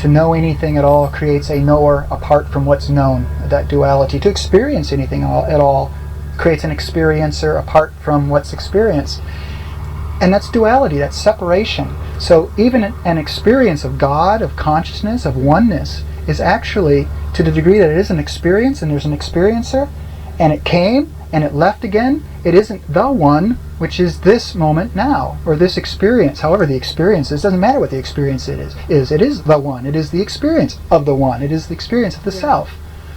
To know anything at all creates a knower apart from what's known, that duality. To experience anything at all creates an experiencer apart from what's experienced. And that's duality, that's separation. So even an experience of God, of consciousness, of oneness, is actually, to the degree that it is an experience and there's an experiencer, and it came and it left again, it isn't the one, which is this moment now, or this experience. However the experience is, doesn't matter what the experience it is the one, it is the experience of the one, it is the experience of the self.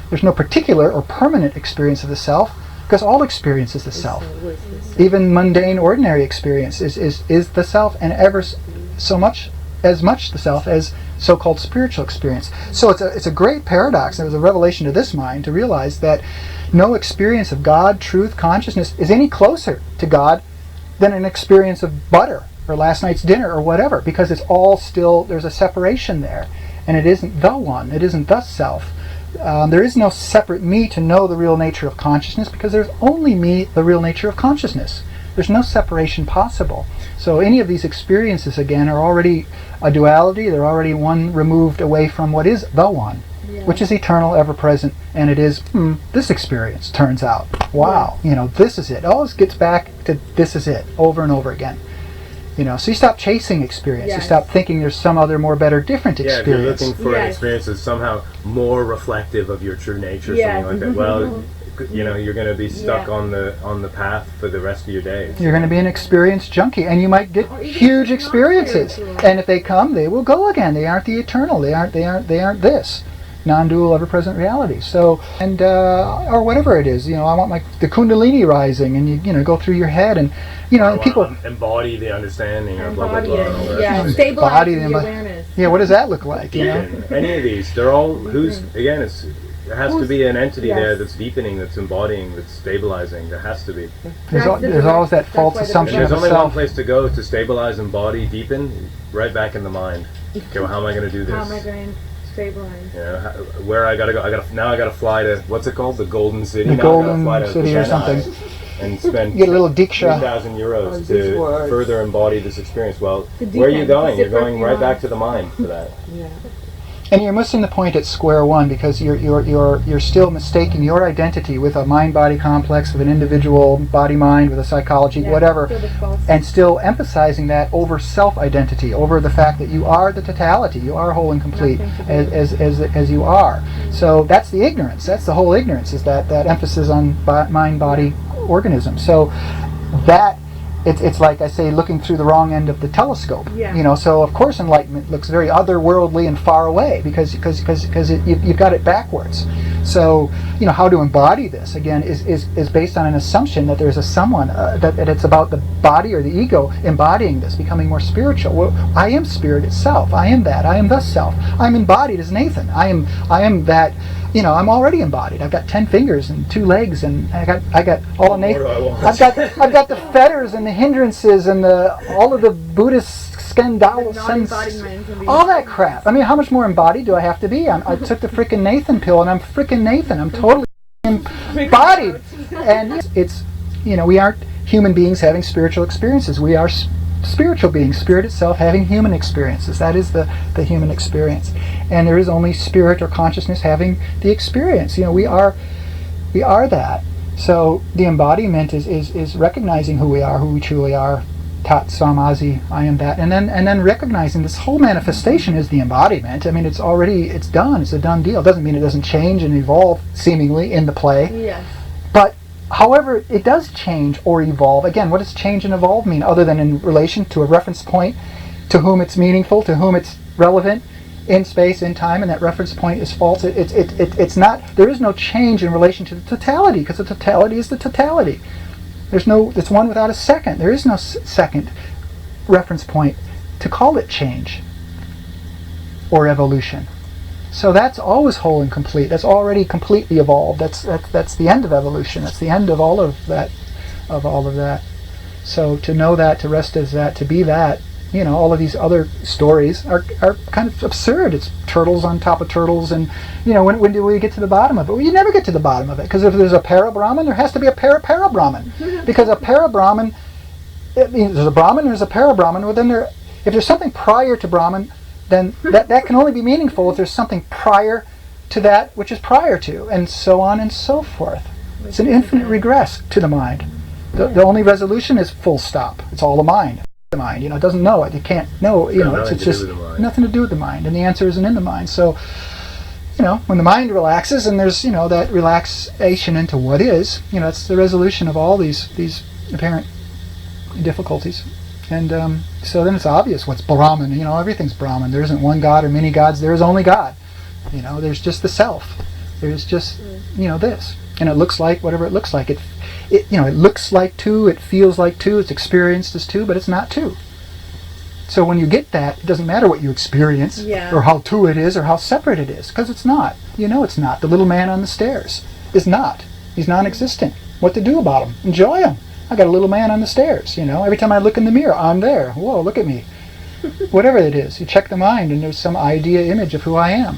There's no particular or permanent experience of the self, because all experience is the self. Even mundane, ordinary experience is the self, and ever so much, as much the self as so-called spiritual experience. So it's a great paradox. It was a revelation to this mind to realize that no experience of God, truth, consciousness is any closer to God than an experience of butter or last night's dinner or whatever, because it's all still, there's a separation there, and it isn't the one, it isn't the self. There is no separate me to know the real nature of consciousness, because there's only me, the real nature of consciousness. There's no separation possible. So any of these experiences, again, are already a duality. They're already one removed away from what is the one, which is eternal, ever-present, and it is this experience, turns out. Wow, this is it. It always gets back to this is it, over and over again. So you stop chasing experience. You stop thinking there's some other, more better, different experience. Yeah, if you're looking for an experience that's somehow more reflective of your true nature, something like that, well, you're going to be stuck on the path for the rest of your days. You're going to be an experience junkie, and you might get huge experiences. And if they come, they will go again. They aren't the eternal. They aren't this non-dual, ever-present reality. So, and or whatever it is, I want the Kundalini rising, and you go through your head, and people embody the understanding, or blah blah Embody blah. it. Stabilize the awareness. Yeah, what does that look like? Any of these, they're all there has to be an entity there that's deepening, that's embodying, that's stabilizing. There has to be. There's always that false assumption of there's self. only one place to go to stabilize, embody, deepen, right back in the mind. Okay, well, how am I going to do this? How am I going to stabilize? Where I gotta go? I gotta fly to, what's it called? The Golden City. The Golden City or something. And spend get a little diksha. 3,000 euros to further embody this experience. Well, where are you going? You're going right back to the mind for that. Yeah. And you're missing the point at square one, because you're still mistaking your identity with a mind-body complex, with an individual body-mind, with a psychology, whatever, and still emphasizing that over self-identity, over the fact that you are the totality, you are whole and complete as you are. So that's the ignorance. That's the whole ignorance, is that emphasis on mind-body organism. So that. It's like I say, looking through the wrong end of the telescope. So of course enlightenment looks very otherworldly and far away, because you've got it backwards. So how to embody this again is based on an assumption that there's a someone, that it's about the body or the ego embodying this, becoming more spiritual. Well, I am spirit itself. I am that. I am the self. I'm embodied as Nathan. I am that. I'm already embodied. I've got 10 fingers and 2 legs, and I got all of Nathan. I've got the fetters and the hindrances and all of the Buddhist skandal sense, all that crap. I mean, how much more embodied do I have to be? I took the frickin' Nathan pill, and I'm frickin' Nathan. I'm totally embodied. And it's we aren't human beings having spiritual experiences. We are spiritual beings, spirit itself having human experiences. That is the human experience, and there is only spirit or consciousness having the experience. We are that. So the embodiment is recognizing who we are, who we truly are. Tat Swamazi, I am that, and then recognizing this whole manifestation is the embodiment. I mean, it's done. It's a done deal. It doesn't mean it doesn't change and evolve seemingly in the play. Yes. But however, it does change or evolve. Again, what does change and evolve mean, other than in relation to a reference point, to whom it's meaningful, to whom it's relevant in space, in time, and that reference point is false? It's not. There is no change in relation to the totality, because the totality is the totality. It's one without a second. There is no second reference point to call it change or evolution. So that's always whole and complete. That's already completely evolved. That's the end of evolution. That's the end of all of that. So to know that, to rest as that, to be that, all of these other stories are kind of absurd. It's turtles on top of turtles, and when do we get to the bottom of it? Well, you never get to the bottom of it, because if there's a para-Brahman, there has to be a para-Brahman. Because a para-Brahman, there's a Brahman, there's a para-Brahman. Well, then if there's something prior to Brahman, then that can only be meaningful if there's something prior to that which is prior to, and so on and so forth. It's an infinite regress to the mind. The only resolution is full stop. It's all the mind. The mind, it doesn't know it. It can't know. It's just nothing to do with the mind, and the answer isn't in the mind. So, when the mind relaxes, and there's that relaxation into what is, it's the resolution of all these apparent difficulties. And so then it's obvious what's Brahman. Everything's Brahman. There isn't one God or many gods. There is only God. There's just the self. There's just this, and it looks like whatever it looks like. It looks like two. It feels like two. It's experienced as two, but it's not two. So when you get that, it doesn't matter what you experience or how two it is or how separate it is, because it's not. It's not. The little man on the stairs is not. He's non-existent. What to do about him? Enjoy him. I got a little man on the stairs. Every time I look in the mirror, I'm there. Whoa, look at me. Whatever it is, you check the mind, and there's some idea, image of who I am.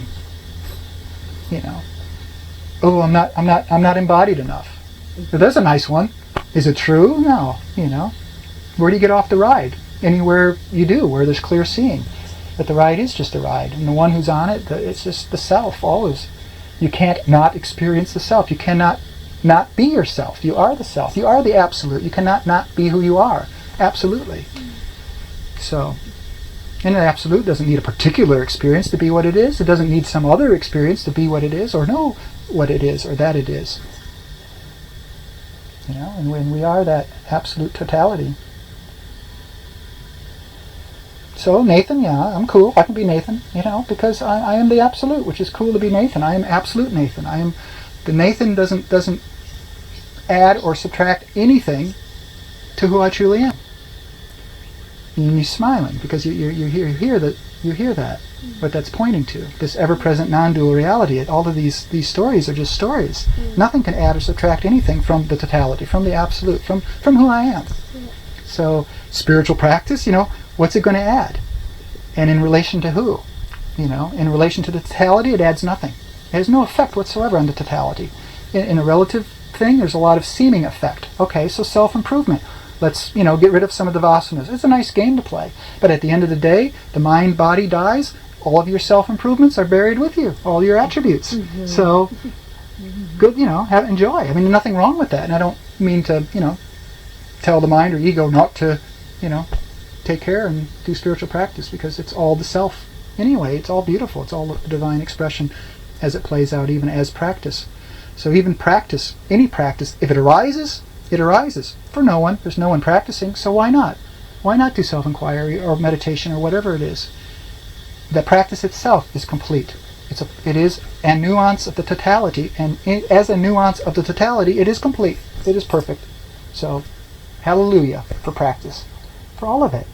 Oh, I'm not embodied enough. But there's a nice one. Is it true? No. Where do you get off the ride? Anywhere you do, where there's clear seeing. But the ride is just a ride, and the one who's on it, it's just the self always. You can't not experience the self. You cannot not be yourself. You are the self. You are the absolute. You cannot not be who you are. Absolutely. So, and the absolute doesn't need a particular experience to be what it is. It doesn't need some other experience to be what it is or know what it is or that it is. And when we are that absolute totality. So Nathan, I'm cool. I can be Nathan, because I am the absolute, which is cool to be Nathan. I am absolute Nathan. The Nathan doesn't add or subtract anything to who I truly am. And you're smiling because you hear that, what that's pointing to, this ever-present non-dual reality. All of these stories are just stories. Nothing can add or subtract anything from the totality, from the absolute, from who I am. So spiritual practice, what's it going to add? And in relation to who? In relation to the totality, it adds nothing. It has no effect whatsoever on the totality. In a relative thing, there's a lot of seeming effect. Okay, so self-improvement. Let's, get rid of some of the vasanas. It's a nice game to play. But at the end of the day, the mind-body dies. All of your self-improvements are buried with you. All your attributes. So, good, enjoy. There's nothing wrong with that. And I don't mean to, tell the mind or ego not to, take care and do spiritual practice, because it's all the self. Anyway, it's all beautiful. It's all the divine expression as it plays out, even as practice. So even practice, any practice, if it arises, it arises. For no one. There's no one practicing, so why not? Why not do self-inquiry or meditation or whatever it is? The practice itself is complete. It is a nuance of the totality, and as a nuance of the totality, it is complete. It is perfect. So, hallelujah for practice. For all of it.